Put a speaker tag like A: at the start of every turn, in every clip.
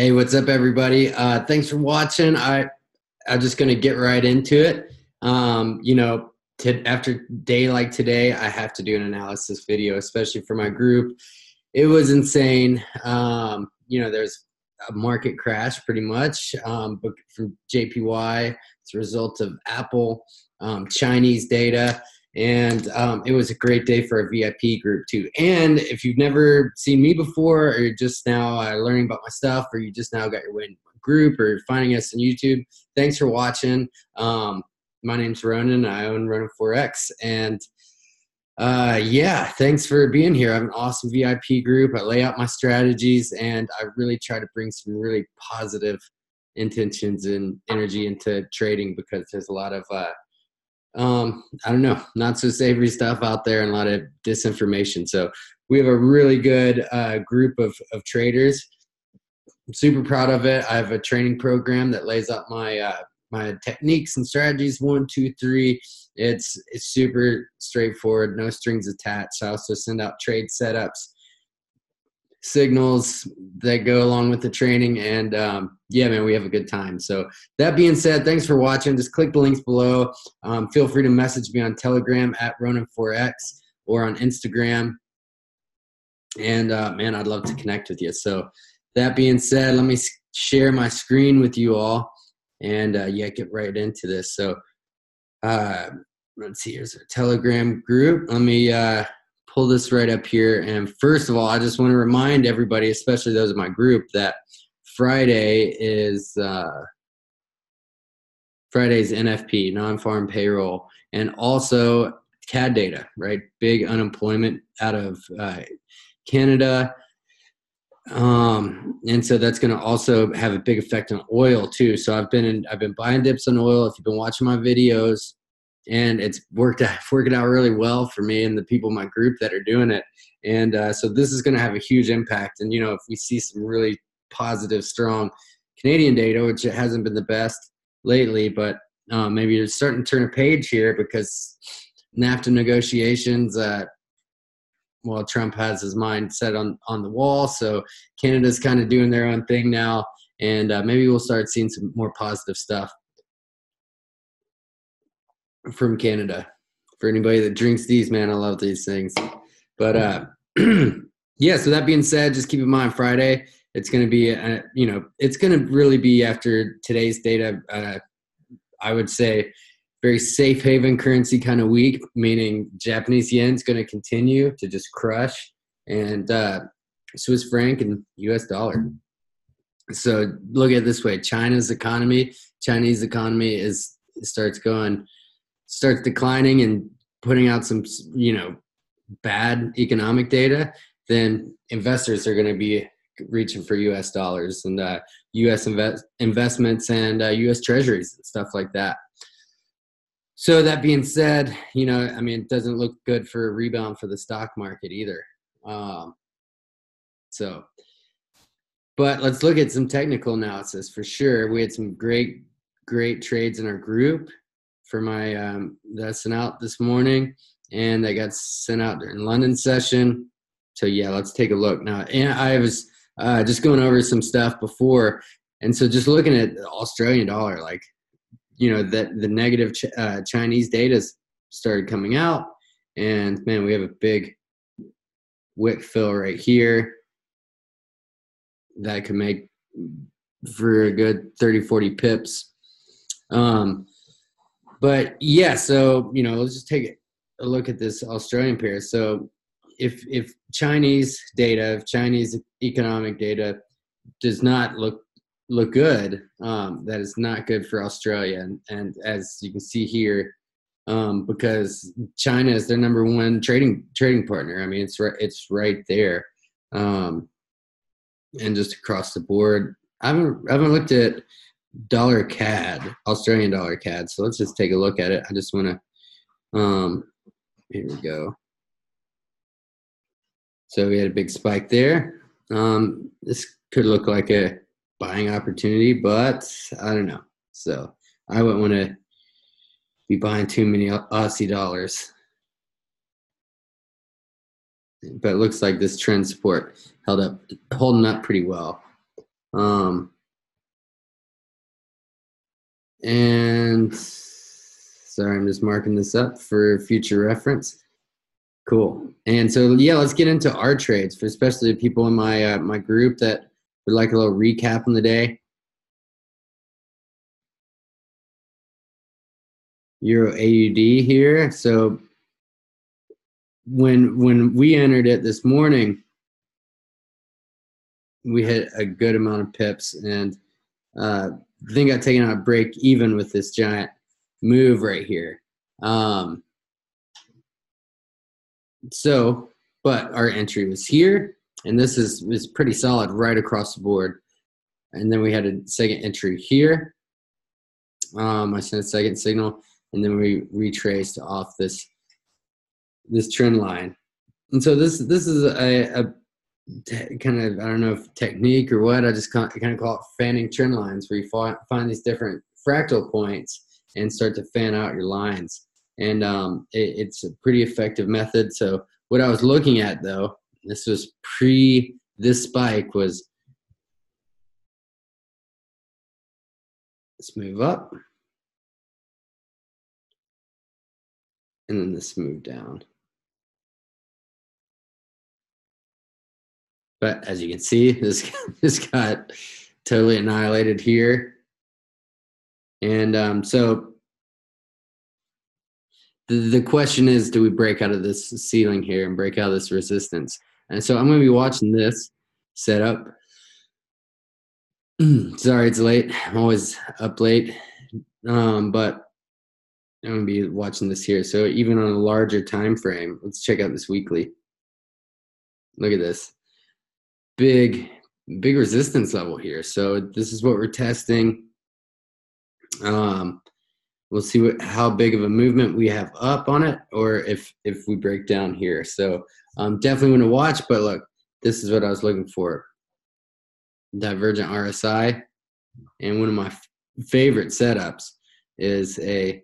A: Hey, what's up, everybody? Thanks for watching. I'm just gonna get right into it. After day like today, I have to do an analysis video, especially for my group. It was insane. There's a market crash pretty much, but from JPY, it's a result of Apple, Chinese data. And it was a great day for a VIP group too. And if you've never seen me before, or you're just now learning about my stuff, or you just now got your way in my group, or you're finding us on YouTube, thanks for watching. My name's Ronan. I own Ronan FOREX. And thanks for being here. I have an awesome VIP group. I lay out my strategies, and I really try to bring some really positive intentions and energy into trading, because there's a lot of I don't know, not so savory stuff out there and a lot of disinformation. So we have a really good group of traders. I'm super proud of it. I have a training program that lays out my my techniques and strategies, 1, 2, 3. It's super straightforward, no strings attached. I also send out trade setups, signals that go along with the training, and man, we have a good time. So that being said, thanks for watching. Just click the links below. Feel free to message me on Telegram at Ronan4X or on Instagram, and man, I'd love to connect with you. So that being said, let me share my screen with you all, and get right into this. So let's see, here's our Telegram group. Let me pull this right up here. And first of all, I just want to remind everybody, especially those in my group, that Friday is Friday's NFP, non-farm payroll, and also CAD data, right? Big unemployment out of Canada. And so that's going to also have a big effect on oil too. So I've been buying dips on oil. If you've been watching my videos, and it's working out really well for me and the people in my group that are doing it. And so this is going to have a huge impact. And, if we see some really positive, strong Canadian data, which it hasn't been the best lately, but maybe you're starting to turn a page here, because NAFTA negotiations, Trump has his mind set on the wall. So Canada's kind of doing their own thing now. And maybe we'll start seeing some more positive stuff from Canada. For anybody that drinks these, man, I love these things. But so that being said, just keep in mind, Friday, it's going to be it's going to really be, after today's data, I would say very safe haven currency kind of week, meaning Japanese yen is going to continue to just crush, and Swiss franc and US dollar. So look at it this way: Chinese economy starts declining and putting out some, bad economic data, then investors are going to be reaching for US dollars and US investments and US treasuries and stuff like that. So that being said, it doesn't look good for a rebound for the stock market either. But let's look at some technical analysis for sure. We had some great trades in our group for my that sent out this morning, and they got sent out during London session. So let's take a look now. And I was just going over some stuff before, and so just looking at the Australian dollar, like, that the negative Chinese data started coming out, and man, we have a big wick fill right here that could make for a good 30-40 pips. But so let's just take a look at this Australian pair. So if Chinese economic data does not look good, that is not good for Australia. And as you can see here, because China is their number one trading partner. I mean, it's right there, and just across the board. I haven't looked at dollar CAD, Australian dollar CAD. So let's just take a look at it. I just want to, here we go. So we had a big spike there. This could look like a buying opportunity, but I don't know. So I wouldn't want to be buying too many Aussie dollars. But it looks like this trend support holding up pretty well. And sorry, I'm just marking this up for future reference. Cool. And so, yeah, let's get into our trades, for especially the people in my my group that would like a little recap on the day. Euro AUD here. So when we entered it this morning, we hit a good amount of pips, and the thing got taken out break even with this giant move right here. So, but our entry was here, and this is pretty solid right across the board. And then we had a second entry here. I sent a second signal, and then we retraced off this trend line. And so this is a kind of, I don't know if technique or what, I just kind of call it fanning trend lines, where you find these different fractal points and start to fan out your lines. And it's a pretty effective method. So what I was looking at, though, this was this spike was, let's move up, and then this move down. But as you can see, this got totally annihilated here. And so the question is, do we break out of this ceiling here and break out of this resistance? And so I'm going to be watching this setup. Sorry, it's late. I'm always up late. But I'm going to be watching this here. So even on a larger time frame, let's check out this weekly. Look at this. Big resistance level here. So this is what we're testing. We'll see how big of a movement we have up on it, or if we break down here. So definitely want to watch, but look, this is what I was looking for. Divergent RSI. And one of my favorite setups is there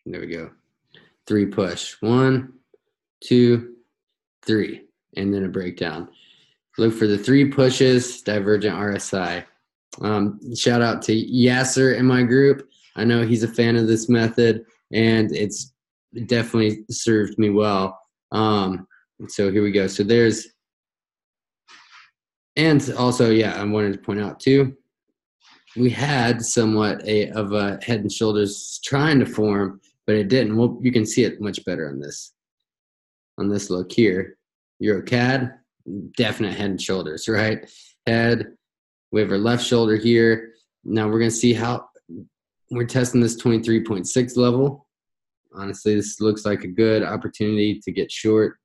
A: we go. 3 push. 1, 2, 3. And then a breakdown. Look for the 3 pushes, divergent RSI. Shout out to Yasser in my group. I know he's a fan of this method, and it's definitely served me well. So here we go. So there's, and also, yeah, I wanted to point out too, we had somewhat of a head and shoulders trying to form, but it didn't. Well, you can see it much better on this look here. EURCAD, definite head and shoulders, right? Head, we have our left shoulder here. Now we're going to see how we're testing this 23.6 level. Honestly, this looks like a good opportunity to get short.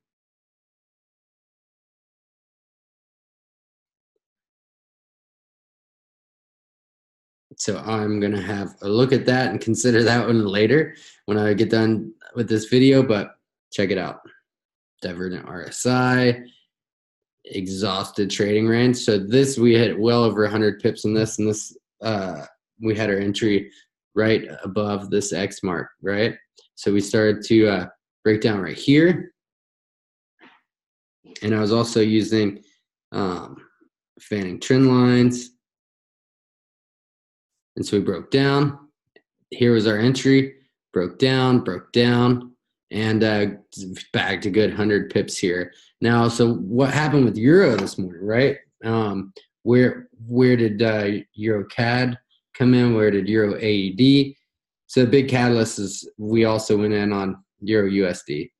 A: So I'm going to have a look at that and consider that one later when I get done with this video, but check it out. Divergent RSI, exhausted trading range. So this, we hit well over 100 pips in this, and this we had our entry right above this X mark, right? So we started to break down right here. And I was also using fanning trend lines. And so we broke down. Here was our entry, broke down, and bagged a good 100 pips here. Now, so what happened with Euro this morning, right? Where did EuroCAD come in? Where did Euro AUD? So the big catalyst is we also went in on Euro USD.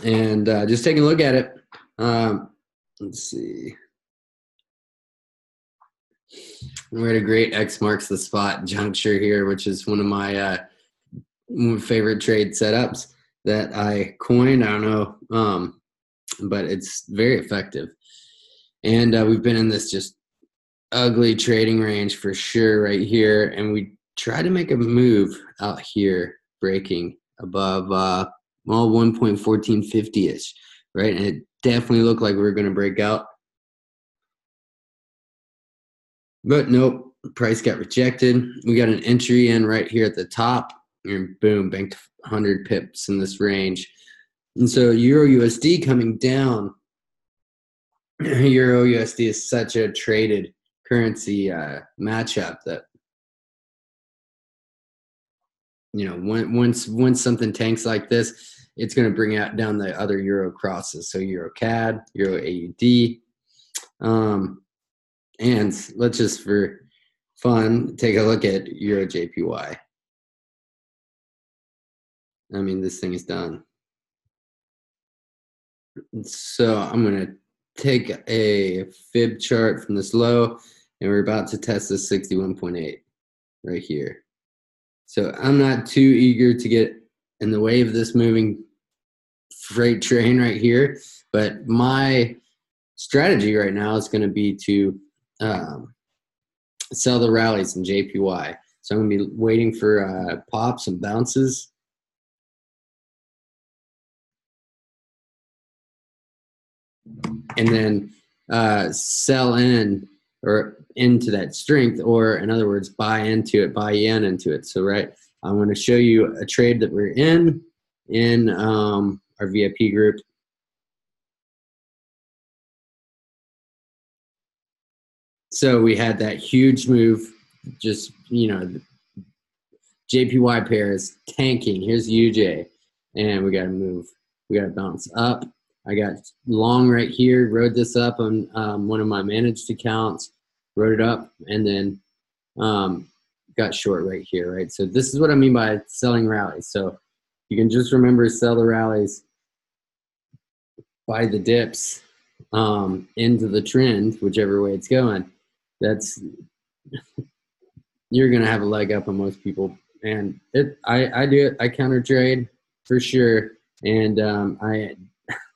A: And just taking a look at it, let's see. We're at a great X marks the spot juncture here, which is one of my favorite trade setups that I coined. I don't know, but it's very effective. And we've been in this just ugly trading range for sure right here. And we try to make a move out here, breaking above 1.1450-ish, right? And it definitely looked like we were going to break out. But nope, price got rejected. We got an entry in right here at the top. and boom, banked 100 pips in this range. And so Euro USD coming down. Euro USD is such a traded currency matchup that, you know, once something tanks like this, it's going to bring out down the other euro crosses. So EURCAD, Euro AUD, and let's just for fun take a look at EUROJPY. I mean, this thing is done. So I'm going to take a fib chart from this low, and we're about to test this 61.8 right here. So I'm not too eager to get in the way of this moving freight train right here, but my strategy right now is going to be to sell the rallies in JPY. So I'm going to be waiting for pops and bounces. And then sell in or into that strength, or in other words, buy into it, buy yen into it. So, right, I'm going to show you a trade that we're in our VIP group. So we had that huge move, just, you know, the JPY pair is tanking. Here's UJ, and we got to move. We got to bounce up. I got long right here, rode this up on one of my managed accounts, rode it up, and then got short right here, right? So this is what I mean by selling rallies. So you can just remember, sell the rallies, buy the dips into the trend, whichever way it's going. That's, you're going to have a leg up on most people. And I do it. I counter trade for sure. And I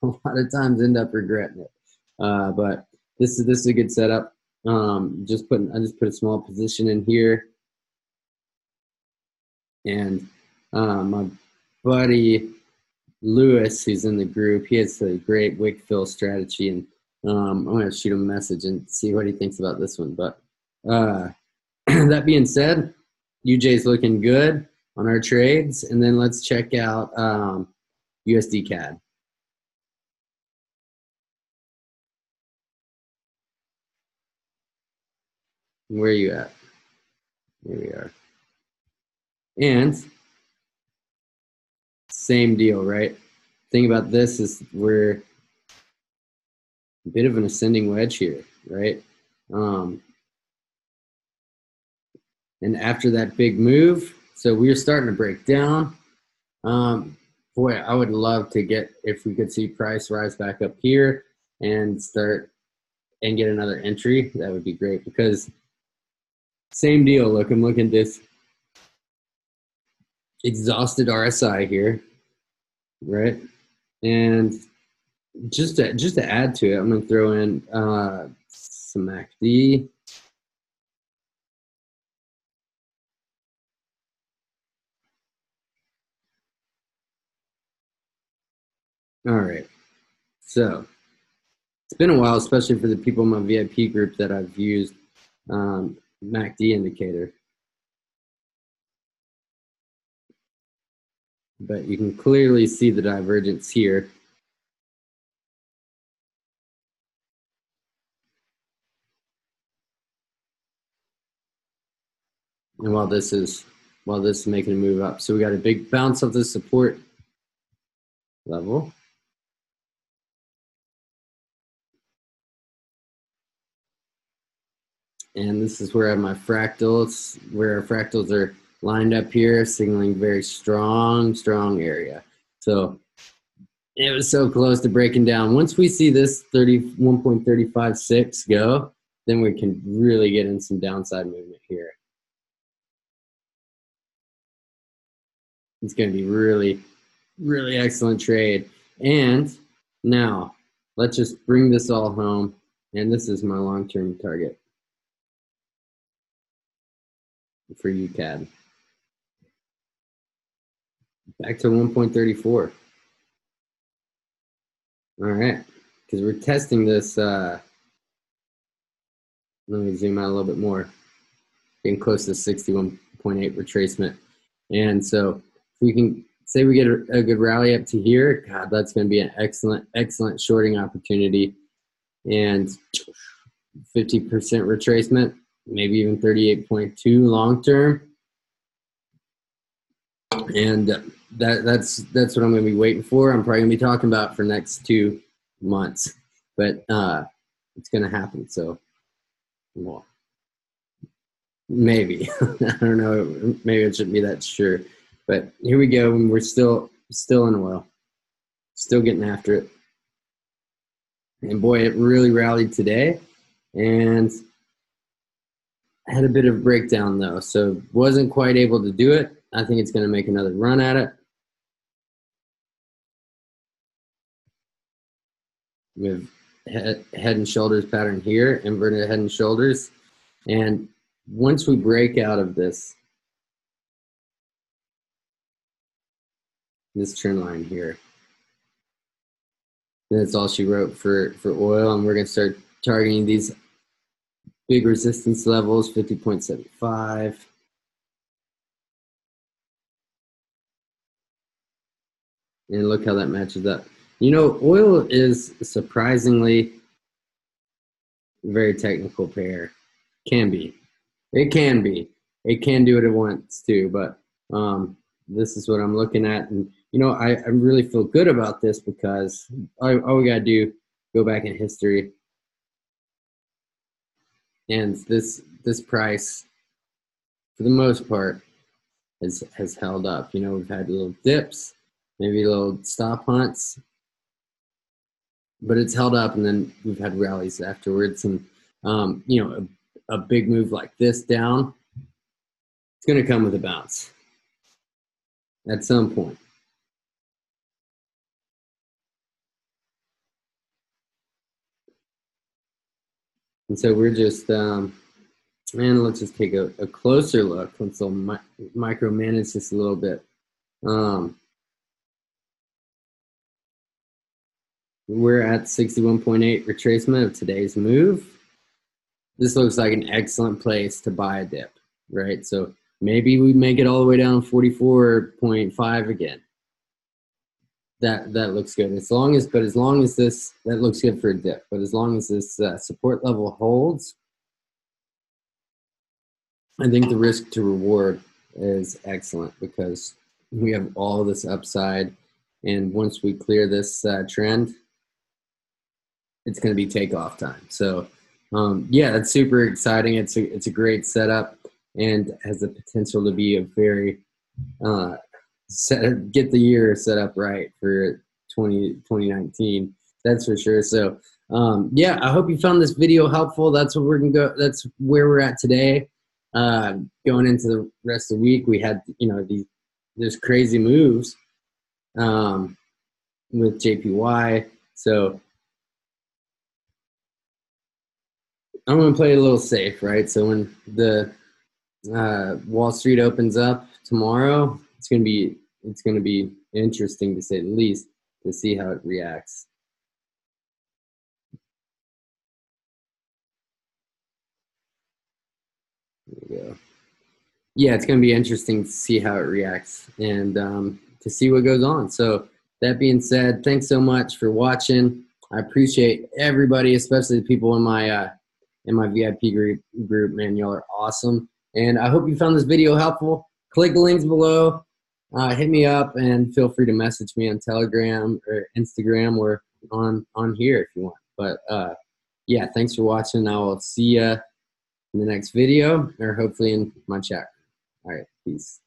A: a lot of times end up regretting it. But this is a good setup. I just put a small position in here. And my buddy Lewis, who's in the group, he has a great wick fill strategy, and I'm going to shoot him a message and see what he thinks about this one. But that being said, UJ's looking good on our trades, and then let's check out USDCAD. Where are you at? Here we are. And same deal, right? Thing about this is we're a bit of an ascending wedge here, right? And after that big move, so we're starting to break down. Boy, I would love to get, if we could see price rise back up here and start and get another entry, that would be great, because same deal. Look, I'm looking at this exhausted RSI here, right? And just to add to it, I'm going to throw in some MACD. All right, so it's been a while, especially for the people in my VIP group, that I've used MACD indicator. But you can clearly see the divergence here. And while this is making a move up, so we got a big bounce of the support level. And this is where I have my fractals, where our fractals are lined up here, signaling very strong area. So it was so close to breaking down. Once we see this 31.356 go, then we can really get in some downside movement here. It's going to be really, really excellent trade. And now let's just bring this all home. And this is my long-term target for UCAD. Back to 1.34. All right, because we're testing this. Let me zoom out a little bit more. Getting close to 61.8 retracement. And so if we can say we get a good rally up to here, God, that's going to be an excellent shorting opportunity. And 50% retracement, maybe even 38.2 long term. And that's what I'm going to be waiting for. I'm probably going to be talking about for next 2 months, but it's going to happen. So, well, maybe I don't know. Maybe it shouldn't be that sure, but here we go. And we're still in oil, still getting after it. And boy, it really rallied today, and had a bit of a breakdown though, so wasn't quite able to do it. I think it's going to make another run at it. We have head and shoulders pattern here, inverted head and shoulders. And once we break out of this trend line here, that's all she wrote for oil. And we're going to start targeting these big resistance levels, 50.75. And look how that matches up. You know, oil is surprisingly a very technical pair. Can be. It can be. It can do what it wants to, but this is what I'm looking at. And, you know, I really feel good about this because all we got to do, go back in history. And this price, for the most part, has held up. You know, we've had little dips, maybe little stop hunts, but it's held up, and then we've had rallies afterwards. And, you know, a big move like this down, it's going to come with a bounce at some point. And so we're just, and let's just take a closer look. Let's micromanage this a little bit. We're at 61.8 retracement of today's move. This looks like an excellent place to buy a dip, right? So maybe we make it all the way down 44.5 again. That looks good. As long as this, that looks good for a dip. But as long as this support level holds, I think the risk to reward is excellent because we have all this upside, and once we clear this trend, it's going to be takeoff time. So, yeah, that's super exciting. It's a great setup and has the potential to be a very get the year set up right for 2019. That's for sure. So, yeah, I hope you found this video helpful. That's what we're gonna go. That's where we're at today. Going into the rest of the week, we had, you know, there's crazy moves with JPY. So I'm going to play it a little safe, right? So when the Wall Street opens up tomorrow, it's going to be interesting, to say the least, to see how it reacts. There we go. Yeah, it's going to be interesting to see how it reacts and to see what goes on. So that being said, thanks so much for watching. I appreciate everybody, especially the people in my VIP group. Man, y'all are awesome. And I hope you found this video helpful. Click the links below. Hit me up and feel free to message me on Telegram or Instagram or on here if you want. But yeah, thanks for watching. I will see you in the next video, or hopefully in my chat. All right, peace.